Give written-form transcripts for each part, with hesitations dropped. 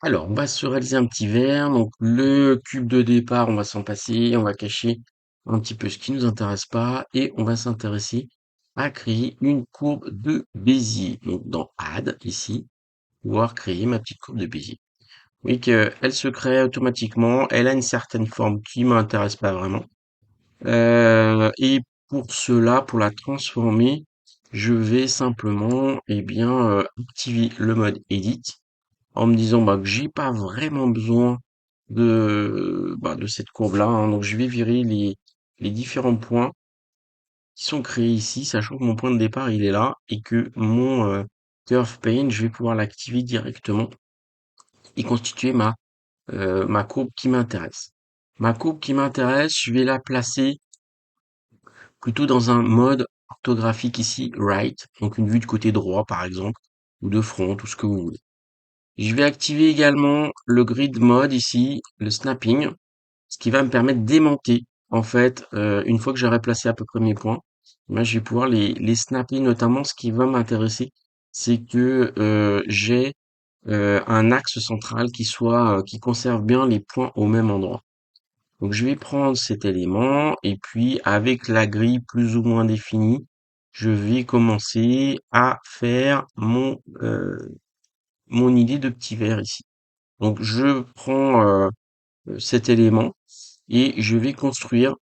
Alors, on va se réaliser un petit verre. Donc, le cube de départ, on va s'en passer. On va cacher un petit peu ce qui nous intéresse pas. Et on va s'intéresser à créer une courbe de Bézier. Donc, dans Add, ici, pouvoir créer ma petite courbe de Bézier. Vous voyez qu'elle se crée automatiquement. Elle a une certaine forme qui m'intéresse pas vraiment. Et pour cela, pour la transformer, je vais simplement, activer le mode Edit en me disant que j'ai pas vraiment besoin de cette courbe-là, hein. Donc je vais virer les différents points qui sont créés ici, sachant que mon point de départ il est là et que mon curve pane, je vais pouvoir l'activer directement et constituer ma courbe qui m'intéresse. Ma courbe qui m'intéresse, je vais la placer plutôt dans un mode orthographique ici, right, donc une vue de côté droit par exemple, ou de front, tout ce que vous voulez. Je vais activer également le grid mode ici, le snapping, ce qui va me permettre d'aimanter. En fait, une fois que j'aurai placé à peu près mes points, je vais pouvoir les snapper. Notamment, ce qui va m'intéresser, c'est que j'ai un axe central qui conserve bien les points au même endroit. Donc, je vais prendre cet élément et puis avec la grille plus ou moins définie, je vais commencer à faire mon idée de petit verre ici. Donc je prends cet élément et je vais construire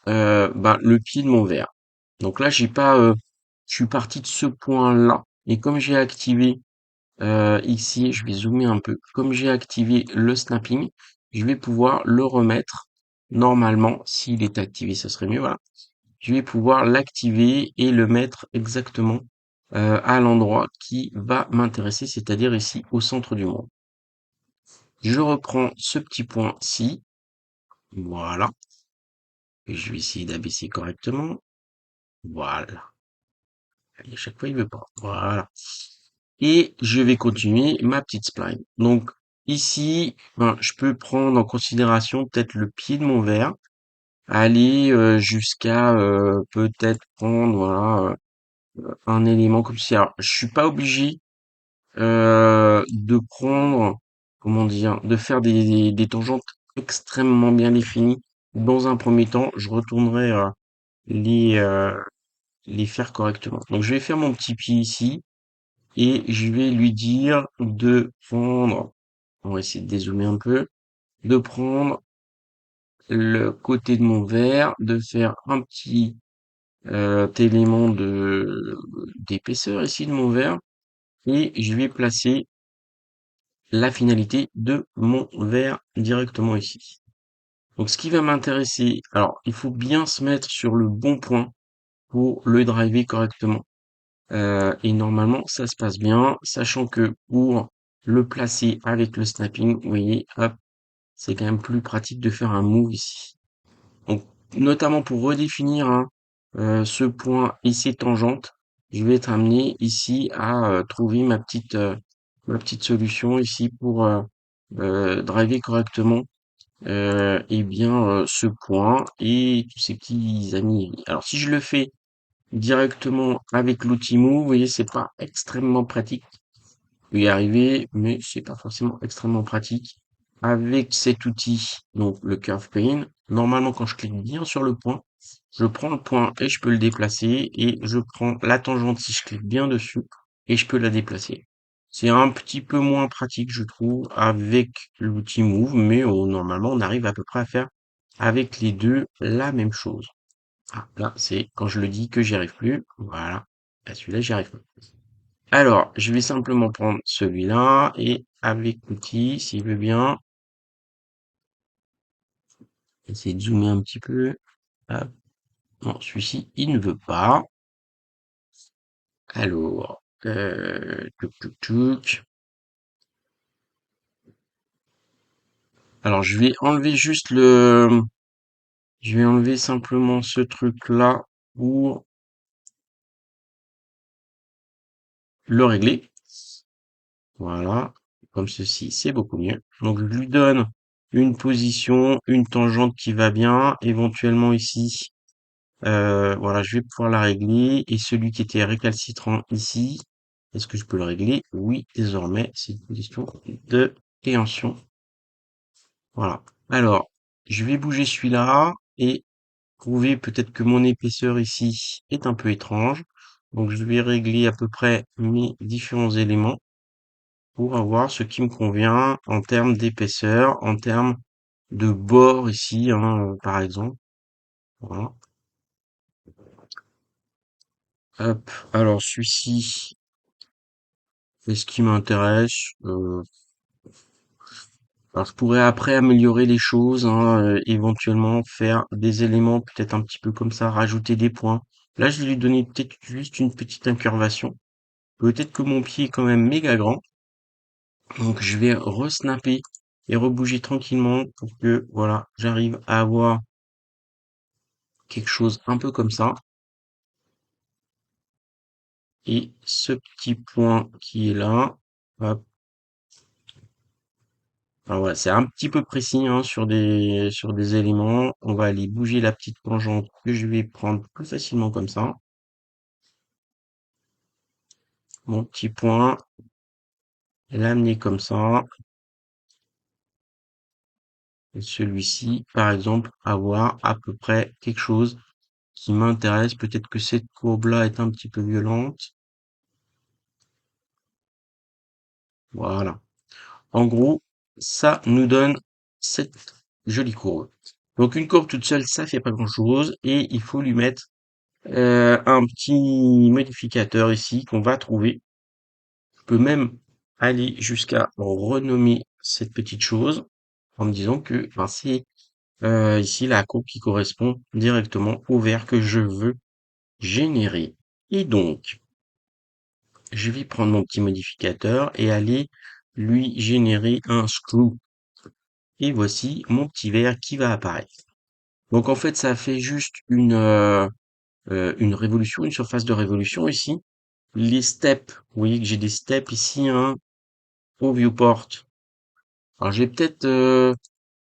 le pied de mon verre. Donc là j'ai pas, je suis parti de ce point-là et comme j'ai activé ici, je vais zoomer un peu. Comme j'ai activé le snapping, je vais pouvoir le remettre. Normalement, s'il est activé, ça serait mieux. Voilà, je vais pouvoir l'activer et le mettre exactement à l'endroit qui va m'intéresser, c'est-à-dire ici au centre du monde. Je reprends ce petit point-ci, voilà, et je vais essayer d'abaisser correctement, voilà. Et à chaque fois, il veut pas, voilà. Et je vais continuer ma petite spline. Donc, ici, je peux prendre en considération peut-être le pied de mon verre, aller jusqu'à peut-être prendre, voilà, un élément comme ça. Alors, je suis pas obligé de prendre, comment dire, de faire des tangentes extrêmement bien définies. Dans un premier temps, je retournerai les, euh, les faire correctement. Donc je vais faire mon petit pied ici et je vais lui dire de prendre, on va essayer de dézoomer un peu, de prendre le côté de mon verre, de faire un petit élément d'épaisseur ici de mon verre et je vais placer la finalité de mon verre directement ici. Donc ce qui va m'intéresser, alors il faut bien se mettre sur le bon point pour le driver correctement. Et normalement ça se passe bien, sachant que pour le placer avec le snapping, vous voyez, hop, c'est quand même plus pratique de faire un move ici. Donc notamment pour redéfinir ce point et ses tangentes, je vais être amené ici à trouver ma petite solution ici pour driver correctement ce point et tous ces petits amis. Alors si je le fais directement avec l'outil Move, vous voyez, c'est pas extrêmement pratique. Je vais y arriver, mais c'est pas forcément extrêmement pratique. Avec cet outil, donc le Curve Pane, normalement quand je clique bien sur le point, je prends le point et je peux le déplacer et je prends la tangente si je clique bien dessus et je peux la déplacer. C'est un petit peu moins pratique, je trouve, avec l'outil Move, mais normalement on arrive à peu près à faire avec les deux la même chose. Ah, là, c'est quand je le dis que j'y arrive plus. Voilà. Là, celui-là, j'y arrive pas. Alors, je vais simplement prendre celui-là et avec l'outil, s'il veut bien, essayer de zoomer un petit peu. Hop. Non, celui-ci, il ne veut pas. Alors, tuc, tuc, tuc. Alors, je vais enlever simplement ce truc-là pour le régler. Voilà. Comme ceci, c'est beaucoup mieux. Donc, je lui donne une position, une tangente qui va bien. Éventuellement ici, voilà, je vais pouvoir la régler. Et celui qui était récalcitrant ici, est-ce que je peux le régler? Oui, désormais, c'est une question de compréhension. Voilà. Alors, je vais bouger celui-là et trouver peut-être que mon épaisseur ici est un peu étrange. Donc, je vais régler à peu près mes différents éléments pour avoir ce qui me convient en termes d'épaisseur, en termes de bord ici, hein, par exemple. Voilà. Hop. Alors, celui-ci, c'est ce qui m'intéresse. Alors, je pourrais après améliorer les choses, hein, éventuellement faire des éléments peut-être un petit peu comme ça, rajouter des points. Là, je vais lui donner peut-être juste une petite incurvation. Peut-être que mon pied est quand même méga grand, donc je vais resnapper et rebouger tranquillement pour que, voilà, j'arrive à avoir quelque chose un peu comme ça. Et ce petit point qui est là, hop. Alors voilà, c'est un petit peu précis, hein, sur des éléments. On va aller bouger la petite tangente que je vais prendre plus facilement comme ça. Mon petit point, l'amener comme ça. Et celui-ci, par exemple, avoir à peu près quelque chose qui m'intéresse. Peut-être que cette courbe-là est un petit peu violente. Voilà. En gros, ça nous donne cette jolie courbe. Donc une courbe toute seule, ça fait pas grand-chose. Et il faut lui mettre un petit modificateur ici qu'on va trouver. Je peux même aller jusqu'à renommer cette petite chose en me disant que ben, c'est ici la courbe qui correspond directement au verre que je veux générer. Et donc, je vais prendre mon petit modificateur et aller lui générer un screw. Et voici mon petit verre qui va apparaître. Donc en fait, ça fait juste une révolution, une surface de révolution ici. Les steps, vous voyez que j'ai des steps ici, hein, au viewport. Alors je vais peut-être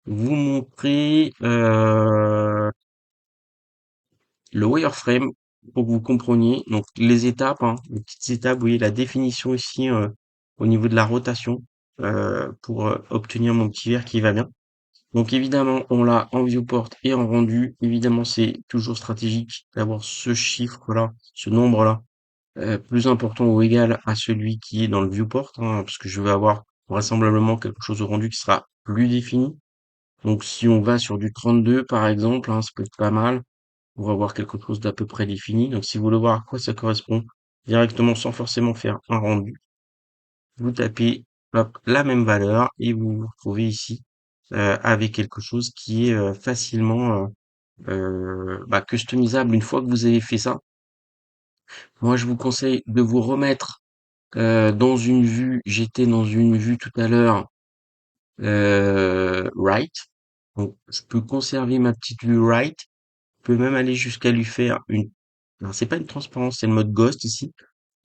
vous montrer le wireframe pour que vous compreniez. Donc les étapes, hein, les petites étapes, vous voyez la définition ici au niveau de la rotation pour obtenir mon petit verre qui va bien. Donc évidemment, on l'a en viewport et en rendu. Évidemment, c'est toujours stratégique d'avoir ce chiffre-là, ce nombre-là, plus important ou égal à celui qui est dans le viewport, hein, parce que je vais avoir vraisemblablement quelque chose au rendu qui sera plus défini. Donc si on va sur du 32 par exemple, hein, ça peut être pas mal pour avoir quelque chose d'à peu près défini. Donc si vous voulez voir à quoi ça correspond directement sans forcément faire un rendu, vous tapez hop, la même valeur et vous vous retrouvez ici avec quelque chose qui est facilement bah, customisable une fois que vous avez fait ça. Moi, je vous conseille de vous remettre dans une vue. J'étais dans une vue tout à l'heure right. Donc, je peux conserver ma petite vue right. Je peux même aller jusqu'à lui faire une. Alors, c'est pas une transparence, c'est le mode ghost ici.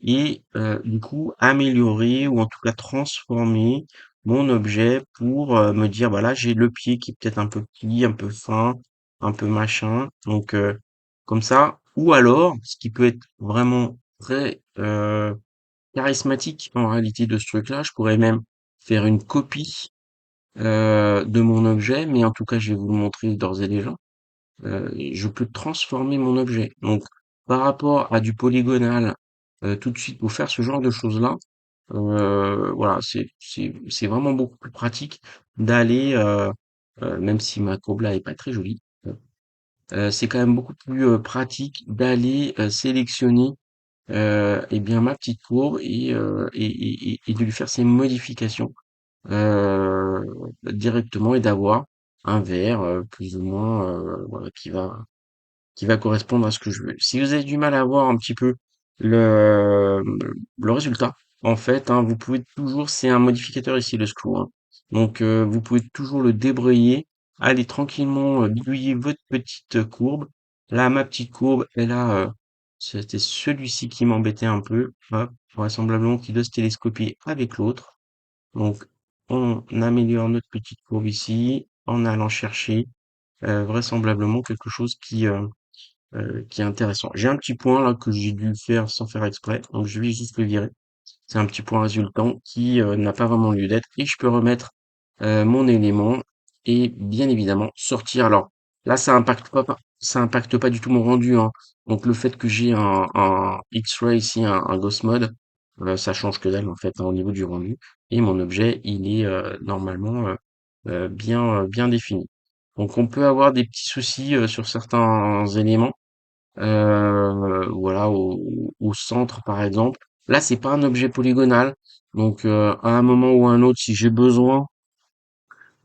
Et du coup améliorer ou en tout cas transformer mon objet pour me dire voilà j'ai le pied qui est peut-être un peu petit, un peu fin, un peu machin donc comme ça ou alors ce qui peut être vraiment très charismatique en réalité de ce truc-là, je pourrais même faire une copie de mon objet mais en tout cas je vais vous le montrer d'ores et déjà. Je peux transformer mon objet. Donc, par rapport à du polygonal, tout de suite, pour faire ce genre de choses-là, voilà, c'est vraiment beaucoup plus pratique d'aller, même si ma courbe là est pas très jolie, c'est quand même beaucoup plus pratique d'aller sélectionner eh bien ma petite courbe et de lui faire ces modifications euh, directement et d'avoir un verre plus ou moins voilà, qui va correspondre à ce que je veux. Si vous avez du mal à voir un petit peu le, le résultat, en fait, hein, vous pouvez toujours, c'est un modificateur ici, le screw, hein. Donc, vous pouvez toujours le débrayer, aller tranquillement bidouiller votre petite courbe. Là, ma petite courbe, et là, c'était celui-ci qui m'embêtait un peu. Hop, vraisemblablement qui doit se télescoper avec l'autre. Donc, on améliore notre petite courbe ici en allant chercher vraisemblablement quelque chose qui est intéressant. J'ai un petit point là que j'ai dû faire sans faire exprès, donc je vais juste le virer. C'est un petit point résultant qui n'a pas vraiment lieu d'être et je peux remettre mon élément et bien évidemment sortir. Alors là, ça impacte pas du tout mon rendu, hein. Donc le fait que j'ai un X-ray ici, un Ghost Mode, ça change que dalle en fait, hein, au niveau du rendu. Et mon objet, il est normalement bien défini. Donc on peut avoir des petits soucis sur certains éléments. Voilà, au centre par exemple. Là, c'est pas un objet polygonal. Donc à un moment ou à un autre, si j'ai besoin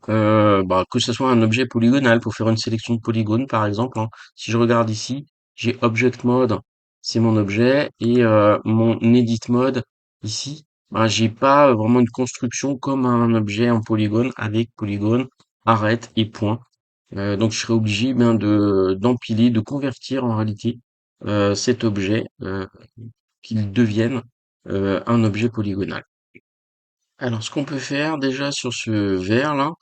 bah, que ce soit un objet polygonal pour faire une sélection de polygones, par exemple, hein. Si je regarde ici, j'ai Object Mode, c'est mon objet, et mon Edit Mode, ici, bah, j'ai pas vraiment une construction comme un objet en polygone, avec polygone, arête et point. Donc je serais obligé ben, d'empiler, de convertir en réalité cet objet, qu'il devienne un objet polygonal. Alors ce qu'on peut faire déjà sur ce verre là,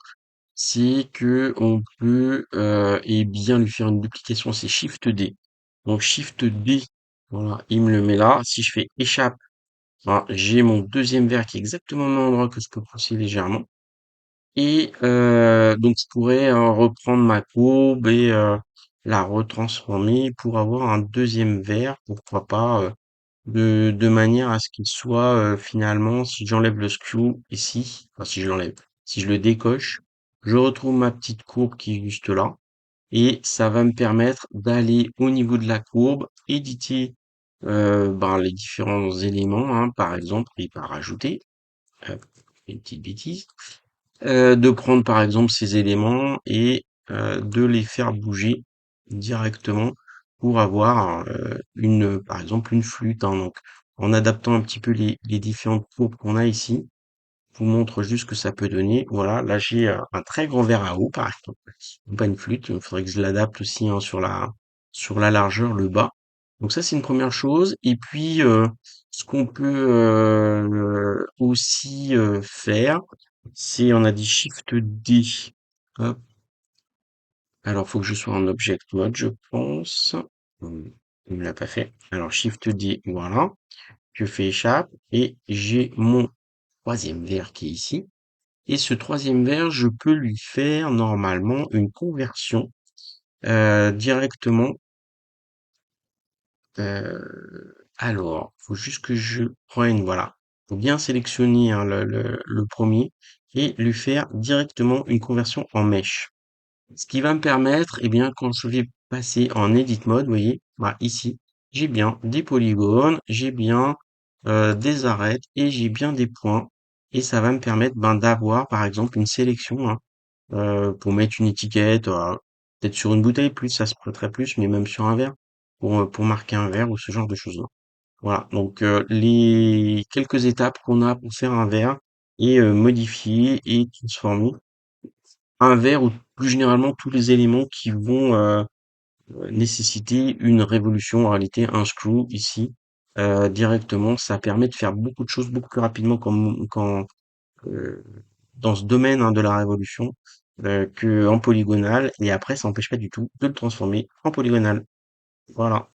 c'est que on peut et bien lui faire une duplication, c'est Shift D. Donc Shift D, voilà, il me le met là. Si je fais échappe, ben, j'ai mon deuxième verre qui est exactement au même endroit que je peux pousser légèrement. Et donc je pourrais reprendre ma courbe et la retransformer pour avoir un deuxième verre, pourquoi pas, de manière à ce qu'il soit finalement, si j'enlève le screw ici, enfin si je l'enlève, si je le décoche, je retrouve ma petite courbe qui est juste là, et ça va me permettre d'aller au niveau de la courbe, éditer ben, les différents éléments, hein, par exemple, et par rajouter, une petite bêtise, de prendre par exemple ces éléments et de les faire bouger directement pour avoir par exemple une flûte, hein. Donc, en adaptant un petit peu les différentes courbes qu'on a ici, je vous montre juste ce que ça peut donner. Voilà, là j'ai un très grand verre à eau par exemple, pas une flûte. Il faudrait que je l'adapte aussi hein, sur la largeur, le bas. Donc ça c'est une première chose. Et puis ce qu'on peut aussi faire, c'est on a dit Shift D. Hop. Alors faut que je sois en Object Mode, je pense. Il me l'a pas fait. Alors Shift D, voilà. Je fais échappe et j'ai mon troisième verre qui est ici. Et ce troisième verre, je peux lui faire normalement une conversion directement. Alors, faut juste que je prenne, voilà, faut bien sélectionner hein, le premier et lui faire directement une conversion en mèche. Ce qui va me permettre, eh bien, quand je vais passer en edit mode, vous voyez, bah, ici, j'ai bien des polygones, j'ai bien des arêtes et j'ai bien des points. Et ça va me permettre ben, d'avoir, par exemple, une sélection hein, pour mettre une étiquette, peut-être sur une bouteille plus, ça se prêterait plus, mais même sur un verre, pour marquer un verre ou ce genre de choses-là. Voilà, donc les quelques étapes qu'on a pour faire un verre et modifier et transformer un verre ou plus généralement tous les éléments qui vont nécessiter une révolution, en réalité un screw ici directement, ça permet de faire beaucoup de choses beaucoup plus rapidement quand euh, dans ce domaine hein, de la révolution que en polygonal et après ça n'empêche pas du tout de le transformer en polygonal. Voilà.